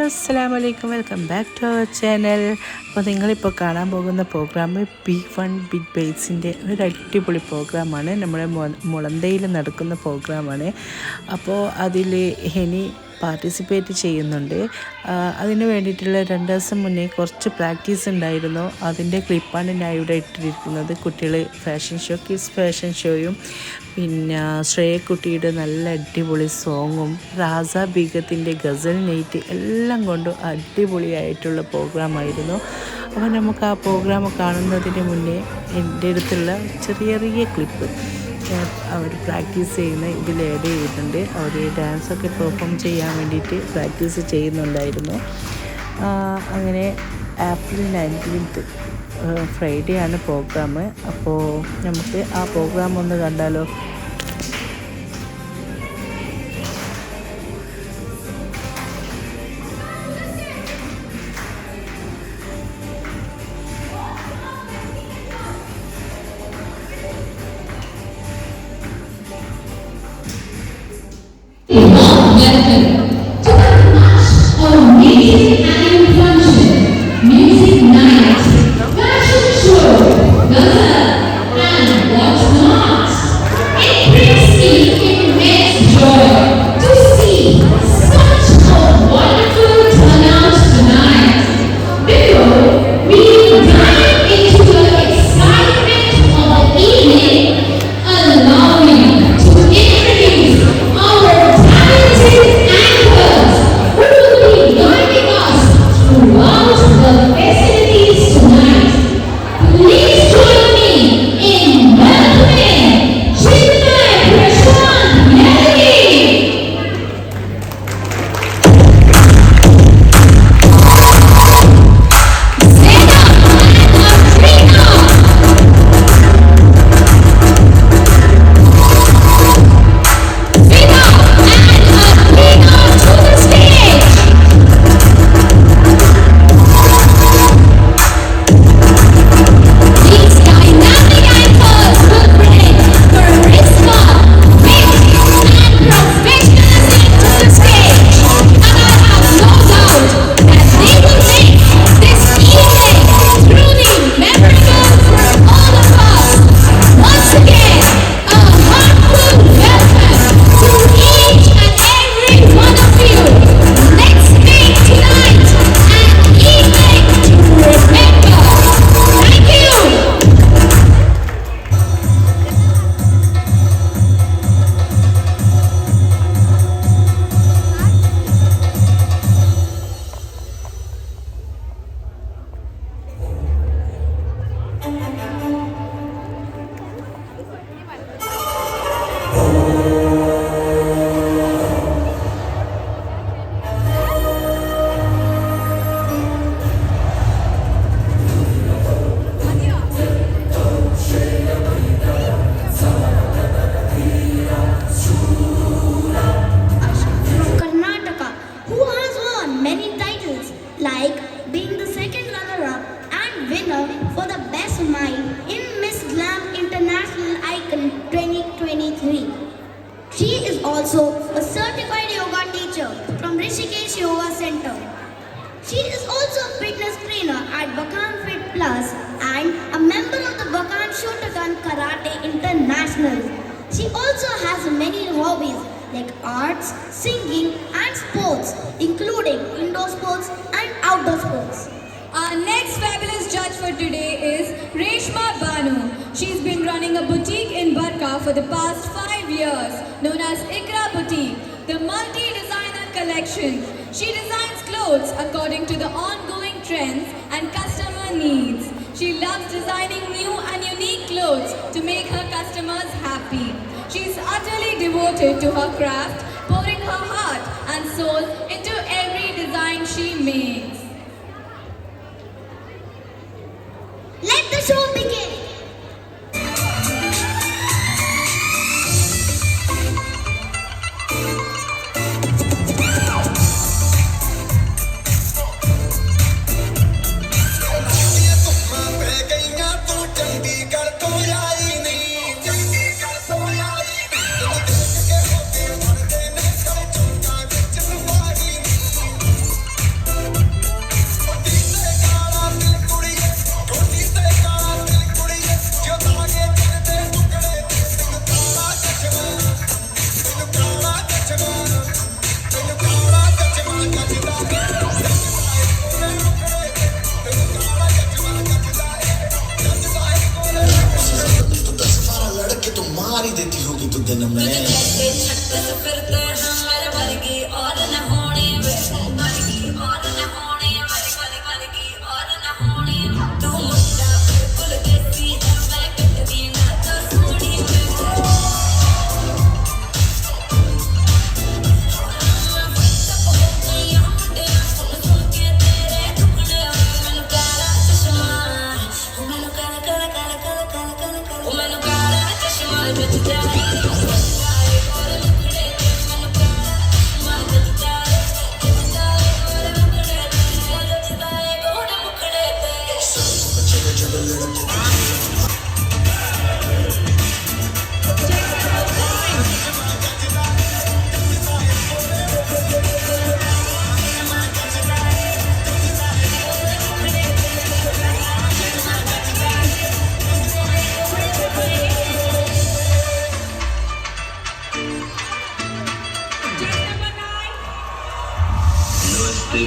അസ്സലാമലൈക്കും, welcome back to our channel. അപ്പോൾ നിങ്ങളിപ്പോൾ കാണാൻ പോകുന്ന പ്രോഗ്രാം P1 ബിഗ് ബേസിൻ്റെ ഒരു അടിപൊളി പ്രോഗ്രാമാണ്. നമ്മുടെ മുളന്തയിൽ നടക്കുന്ന പ്രോഗ്രാമാണ്. അപ്പോൾ അതിൽ ഹെനി പാർട്ടിസിപ്പേറ്റ് ചെയ്യുന്നുണ്ട്. അതിന് വേണ്ടിയിട്ടുള്ള 2 ദിവസം മുന്നേ കുറച്ച് പ്രാക്ടീസ് ഉണ്ടായിരുന്നു. അതിൻ്റെ ക്ലിപ്പാണ് ഞാൻ ഇവിടെ ഇട്ടിരിക്കുന്നത്. കുട്ടികൾ കിഡ്സ് ഫാഷൻ ഷോയും പിന്നെ ശ്രേയക്കുട്ടിയുടെ നല്ല അടിപൊളി സോങ്ങും റാസ ബീഗത്തിൻ്റെ ഗസൽ നൈറ്റ് എല്ലാം കൊണ്ടും അടിപൊളിയായിട്ടുള്ള പ്രോഗ്രാമായിരുന്നു. അപ്പോൾ നമുക്ക് ആ പ്രോഗ്രാം കാണുന്നതിന് മുന്നേ എൻ്റെ അടുത്തുള്ള ചെറിയ ക്ലിപ്പ് അവർ പ്രാക്ടീസ് ചെയ്യുന്ന ഇതിൽ ആഡ് ചെയ്യുന്നുണ്ട്. അവർ ഡാൻസൊക്കെ പെർഫോം ചെയ്യാൻ വേണ്ടിയിട്ട് പ്രാക്ടീസ് ചെയ്യുന്നുണ്ടായിരുന്നു. അങ്ങനെ ഏപ്രിൽ 19 ഫ്രൈഡേ ആണ് പ്രോഗ്രാം. അപ്പോൾ നമുക്ക് ആ പ്രോഗ്രാം ഒന്ന് കണ്ടാലോ. Also a certified yoga teacher from Rishikesh Yoga Center. She is also a fitness trainer at Bakan Fit Plus and a member of the Bakan Shotokan Karate International. She also has many hobbies like arts, singing and sports, including indoor sports and outdoor sports. Our next fabulous judge for today is Reshma Banu. She's been running a boutique in Barka for the past 5 years, known as Ikra Boutique, the multi-designer collection. She designs clothes according to the ongoing trends and customer needs. She loves designing new and unique clothes to make her customers happy. She's utterly devoted to her craft, pouring her heart and soul into every design she makes. Let the show begin.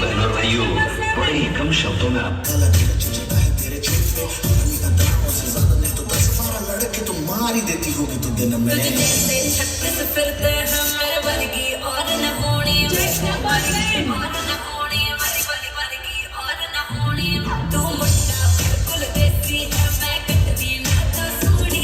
बहनों और भाइयों, बड़े ही कम शब्दों में आप लड़के तो मार ही देती होगी तू दिन में फिरते हैं मेरे वर्गी और न होनी और न होनी और न होनी तू मुट्ठा बिल्कुल देसी है मैं कटरी ना तो सूड़ी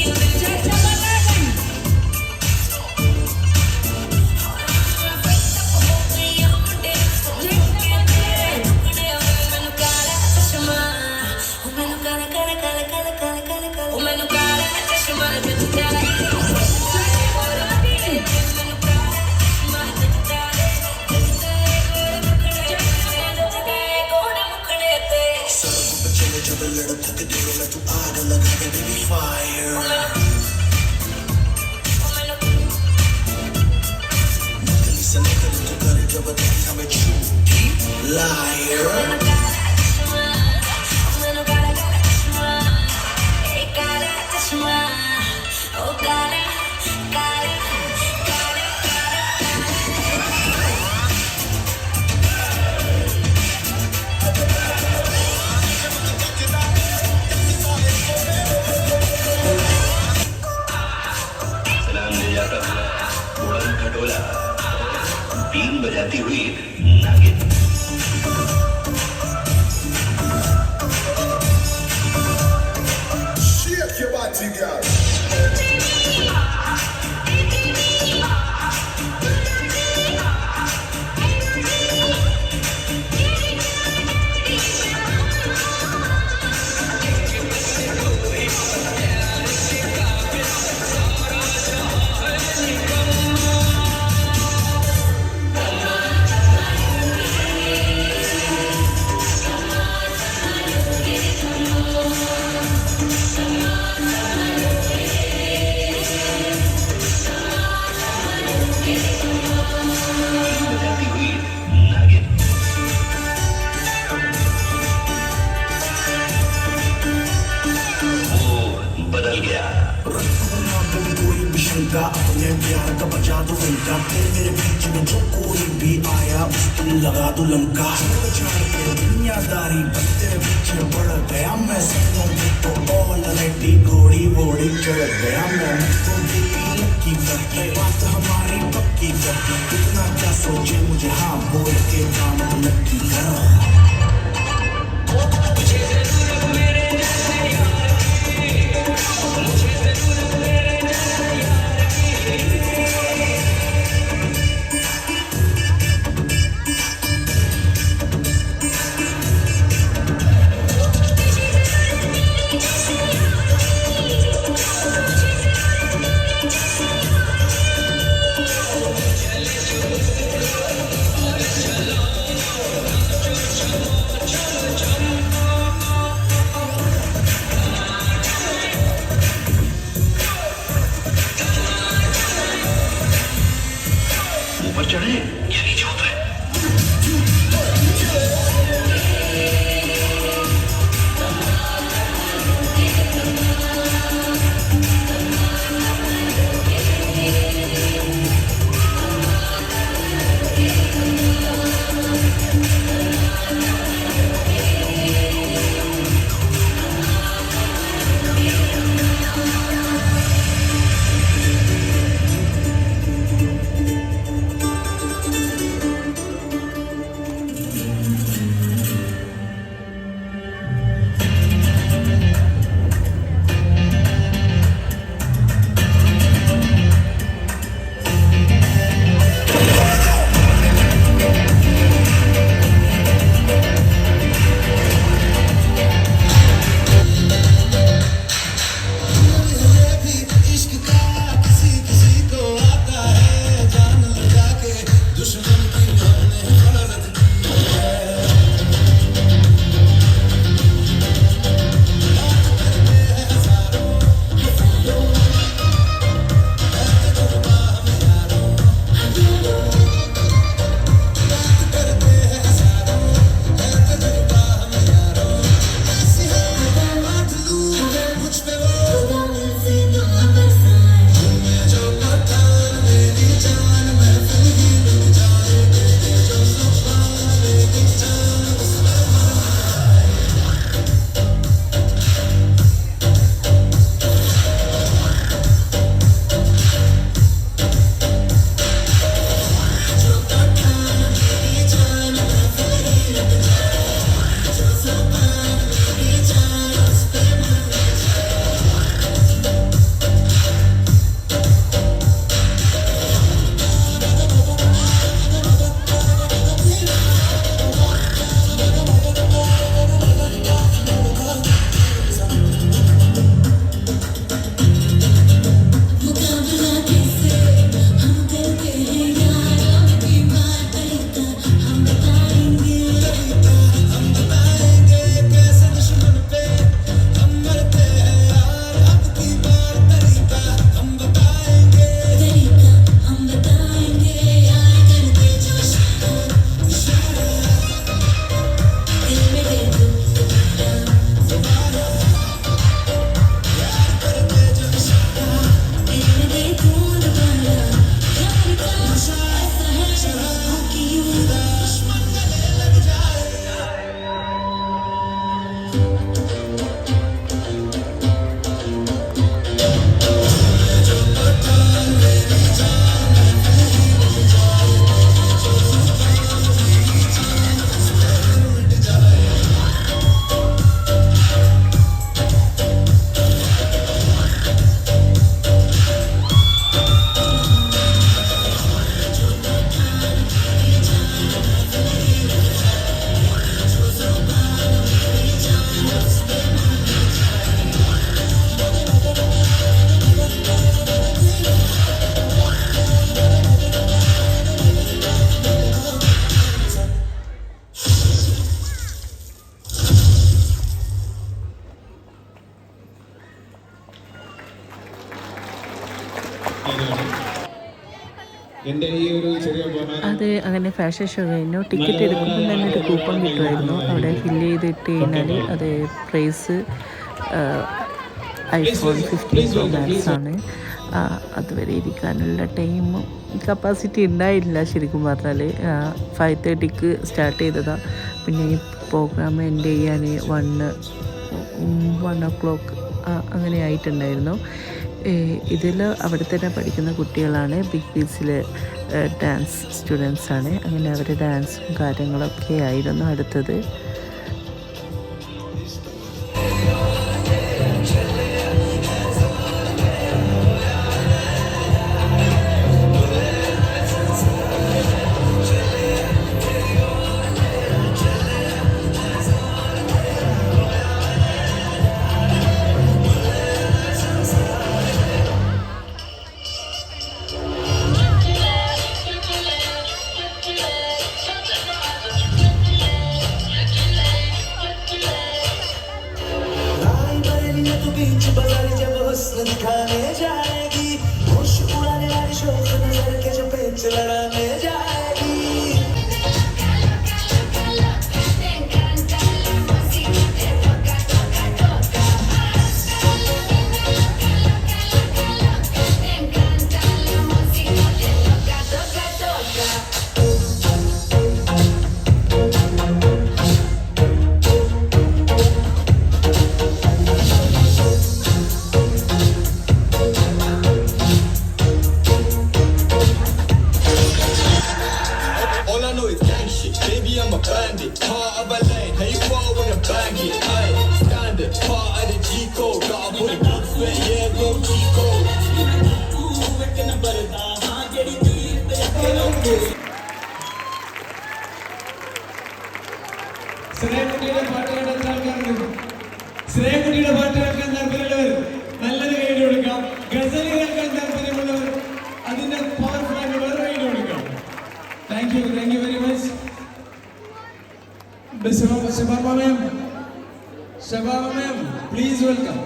बीन बजाती हुई नागिन Shake your body, girl. अपने प्यार का बजा दो घंटा तेरे मेरे बीच में जो कोई भी आया उसको लगा दो लंका दुनियादारी बस तेरे पीछे बढ़ गया मैं सपनों में तो ऑलरेडी घोड़ी वोड़ी चढ़ गया मैं तो लक्की करके बात हमारी पक्की करके कितना क्या सोचे मुझे हाँ बोल के काम लक्की कर ऊपर चढ़े या नीचे उतरे। അത് അങ്ങനെ ഫാഷൻ ഷോ കഴിഞ്ഞു. ടിക്കറ്റ് എടുക്കുമ്പോൾ തന്നെ ഒരു കൂപ്പൺ കിട്ടുമായിരുന്നു. അവിടെ ഫില്ല് ചെയ്തിട്ട് കഴിഞ്ഞാൽ അത് പ്രൈസ് iPhone 15 Pro Max ആണ്. അതുവരെ ഇരിക്കാനുള്ള ടൈമും കപ്പാസിറ്റി ഉണ്ടായില്ല. ശരിക്കും പറഞ്ഞാൽ 5:30 സ്റ്റാർട്ട് ചെയ്തതാണ്. പിന്നെ ഈ പ്രോഗ്രാം എൻഡ് ചെയ്യാൻ 1 o'clock അങ്ങനെ ആയിട്ടുണ്ടായിരുന്നു. ഇതിൽ അവിടെ തന്നെ പഠിക്കുന്ന കുട്ടികളാണ്. ബിഗ് ബീച്ചിലെ ഡാൻസ് സ്റ്റുഡൻസാണ്. അങ്ങനെ അവർ ഡാൻസും കാര്യങ്ങളൊക്കെ ആയിരുന്നു അടുത്തത്. Thank you very much. Shababa ma'am, please welcome.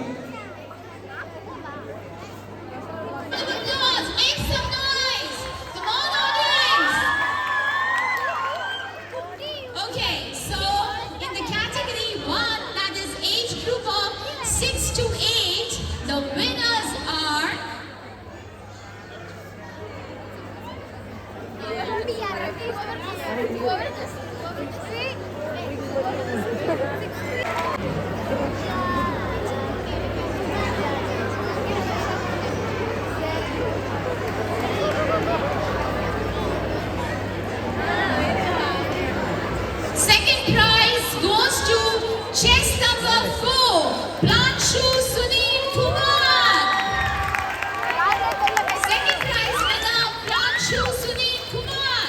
Make some noise! Come on, audience! Okay, so in the category 1, that is age group of 6 to 8, the winners are second prize goes to chest number 4, Planshu Sunil Kumar. Second prize winner, Planshu Sunil Kumar.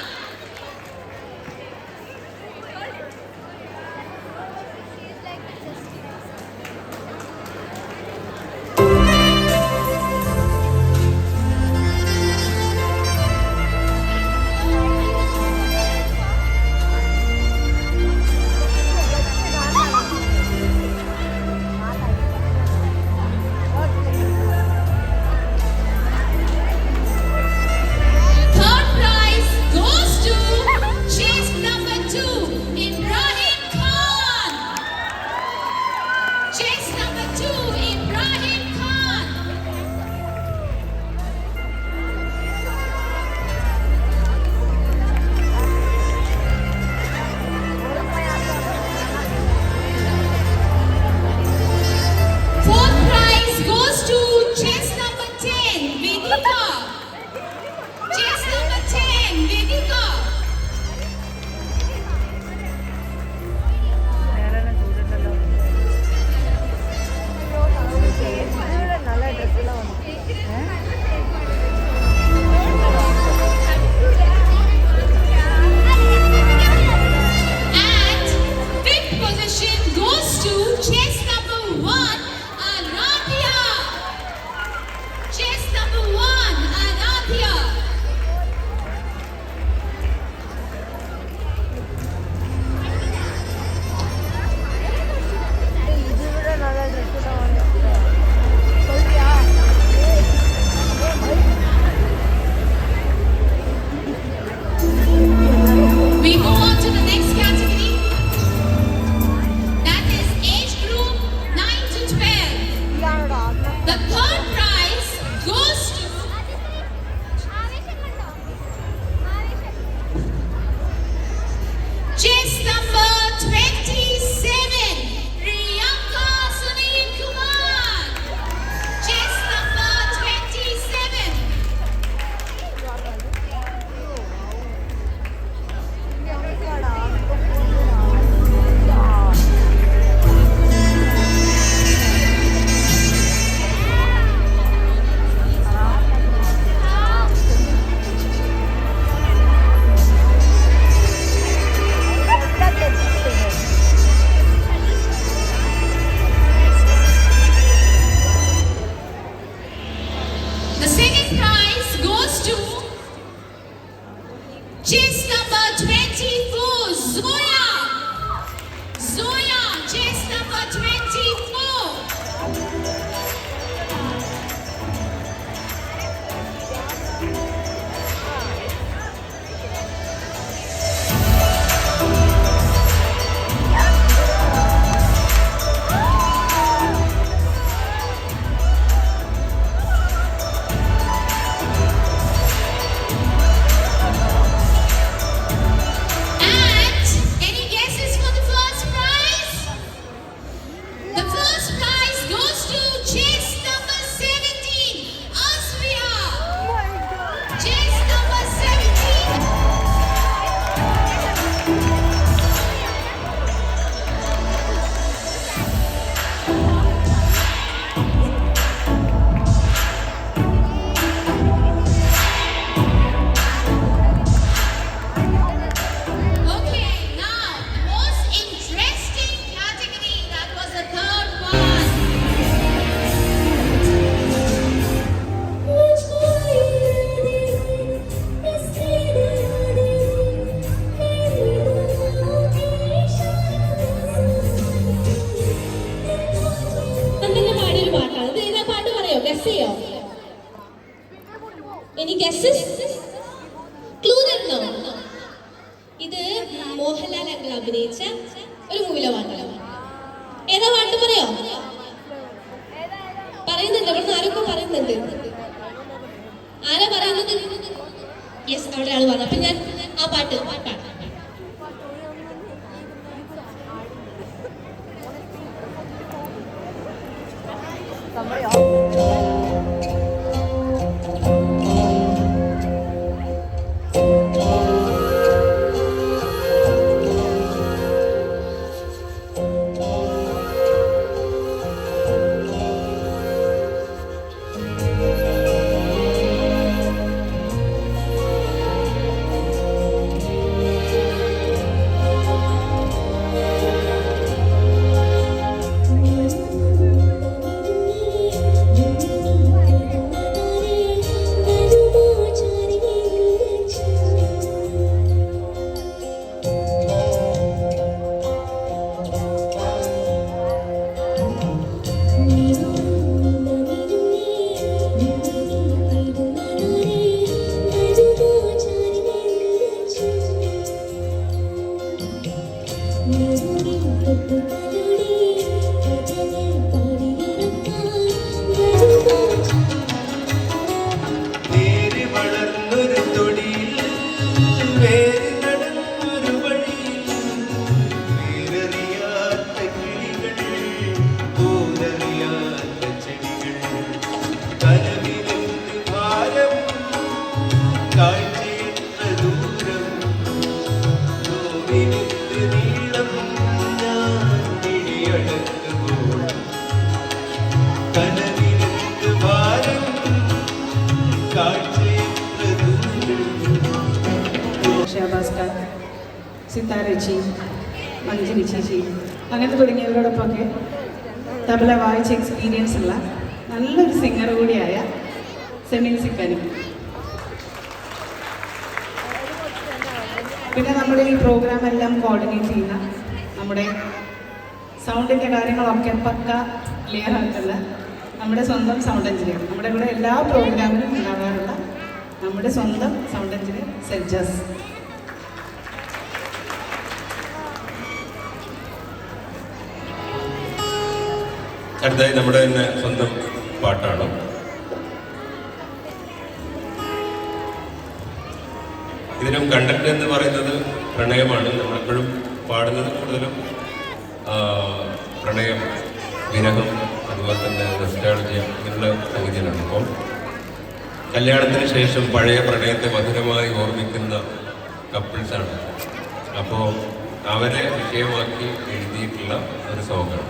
Third prize goes to chest number 2, Ibrahim Khan. Chest number 2, Ibrahim Khan. Fourth prize goes to chest number 10, Vedika. Chest number 10, Vedika. And fifth position goes to chest number 1, Aradhya. Chest number 1, Aradhya. We move on to the next category. That is age group 9 to 12. The third prize goes to chest number 27, Priyanka Sunil Kumar. Chest number 27. The second prize goes to chest number 24, Zoya. Zoya, chest number 24. And അവിടെ ആൾ വന്നു. അപ്പം ഞാൻ ആ പാട്ട് പാട്ടാണ്. ഭാസ്കർ, സിത്താരച്ചി, മഞ്ജരി ചേച്ചി അങ്ങനെ തുടങ്ങിയവരോടൊപ്പമൊക്കെ തബല വായിച്ച എക്സ്പീരിയൻസ് ഉള്ള നല്ലൊരു സിംഗർ കൂടിയായ സെമിൻ സിക്കനി. പിന്നെ നമ്മുടെ ഈ പ്രോഗ്രാം എല്ലാം കോർഡിനേറ്റ് ചെയ്യുന്ന നമ്മുടെ സൗണ്ടിൻ്റെ കാര്യങ്ങളൊക്കെ പക്ക ക്ലിയർ ആക്കുന്ന നമ്മുടെ സ്വന്തം സൗണ്ട് എഞ്ചിനീയർ, നമ്മുടെ ഇവിടെ എല്ലാ പ്രോഗ്രാമിലും ഉണ്ടാകാറുള്ള നമ്മുടെ സ്വന്തം സൗണ്ട് എഞ്ചിനീയർ സെജസ്. അടുത്തായി നമ്മുടെ തന്നെ സ്വന്തം പാട്ടാണ്. ഇതിനും കണ്ടന്റ് എന്ന് പറയുന്നത് പ്രണയമാണ്. നമ്മളെപ്പോഴും പാടുന്നത് കൂടുതലും പ്രണയം, വിരഹം, അതുപോലെ തന്നെ നൊസ്റ്റാൾജിയ ഇങ്ങനെയുള്ള സംഗതികളാണ്. അപ്പം കല്യാണത്തിന് ശേഷം പഴയ പ്രണയത്തെ മധുരമായി ഓർമ്മിക്കുന്ന കപ്പിൾസാണ്. അപ്പോൾ അവരെ വിഷയമാക്കി എഴുതിയിട്ടുള്ള ഒരു സോങ്ങാണ്.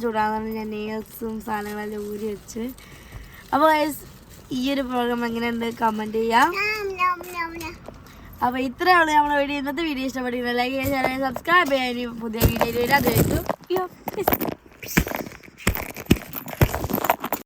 ചൂടാകുന്ന ഞാൻ നെയിൽസും സാധനങ്ങളെല്ലാം ഊരി വെച്ച്. അപ്പോൾ ഈ ഒരു പ്രോഗ്രാം എങ്ങനെയുണ്ട് കമൻറ്റ് ചെയ്യാം. അപ്പോൾ ഇത്രയേ ഉള്ളൂ നമ്മുടെ വീഡിയോ. ഇന്നത്തെ വീഡിയോ ഇഷ്ടപ്പെട്ടിരുന്നു ലൈക്ക് ചെയ്യാൻ, സബ്സ്ക്രൈബ് ചെയ്യാൻ. പുതിയ വീഡിയോയിൽ വരാം.